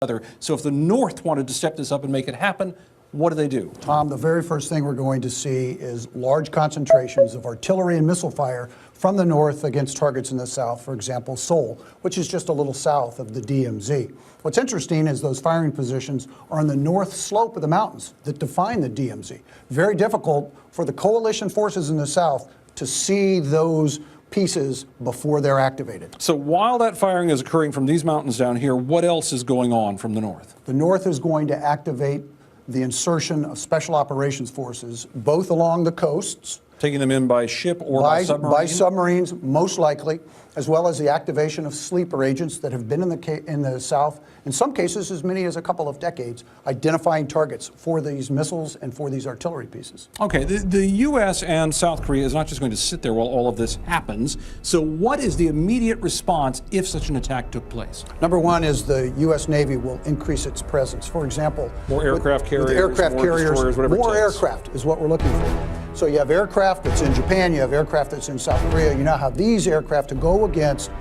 other. So if the North wanted to step this up and make it happen, what do they do? Tom, the very first thing we're going to see is large concentrations of artillery and missile fire from the north against targets in the south, for example, Seoul, which is just a little south of the DMZ. What's interesting is those firing positions are on the north slope of the mountains that define the DMZ. Very difficult for the coalition forces in the south to see those pieces before they're activated. So while that firing is occurring from these mountains down here, what else is going on from the north? The north is going to activate the insertion of special operations forces, both along the coasts, Taking them in by ship or by submarine? By submarines, most likely, as well as the activation of sleeper agents that have been in the South, in some cases as many as a couple of decades, identifying targets for these missiles and for these artillery pieces. Okay, the U.S. and South Korea is not just going to sit there while all of this happens. So what is the immediate response if such an attack took place? Number one is the U.S. Navy will increase its presence. For example, more aircraft carriers, aircraft more carriers, destroyers, whatever more it takes. aircraft is what we're looking for. So you have aircraft that's in Japan, you have aircraft that's in South Korea. You now have these aircraft to go against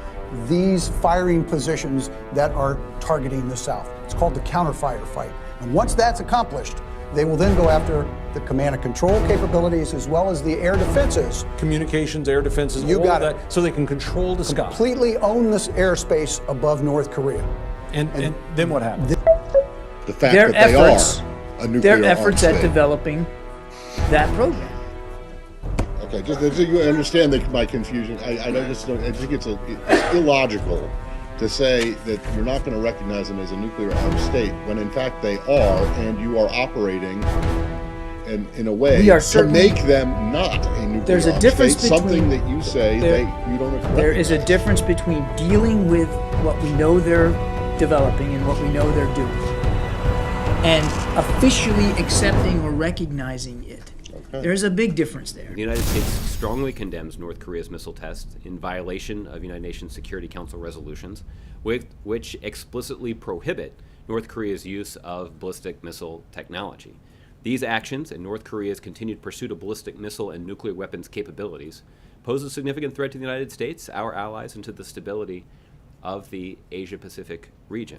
these firing positions that are targeting the South. It's called the counterfire fight. And once that's accomplished, they will then go after the command and control capabilities as well as the air defenses. Communications, air defenses, You all got of it. that, so they can control the sky. Completely own this airspace above North Korea. And then what happens? The fact Their that they efforts, are a nuclear their efforts armed at state. developing that program. Okay, just so you understand my confusion. I think it's illogical to say that you're not going to recognize them as a nuclear armed state when in fact they are, and you are operating in a way We are to certainly- make them not a nuclear There's a armed difference state, something between- that you say you don't recognize. There is a difference between dealing with what we know they're developing and what we know they're doing, and officially accepting or recognizing it. There's a big difference there. The United States strongly condemns North Korea's missile test in violation of United Nations Security Council resolutions, which explicitly prohibit North Korea's use of ballistic missile technology. These actions and North Korea's continued pursuit of ballistic missile and nuclear weapons capabilities pose a significant threat to the United States, our allies, and to the stability of the Asia-Pacific region.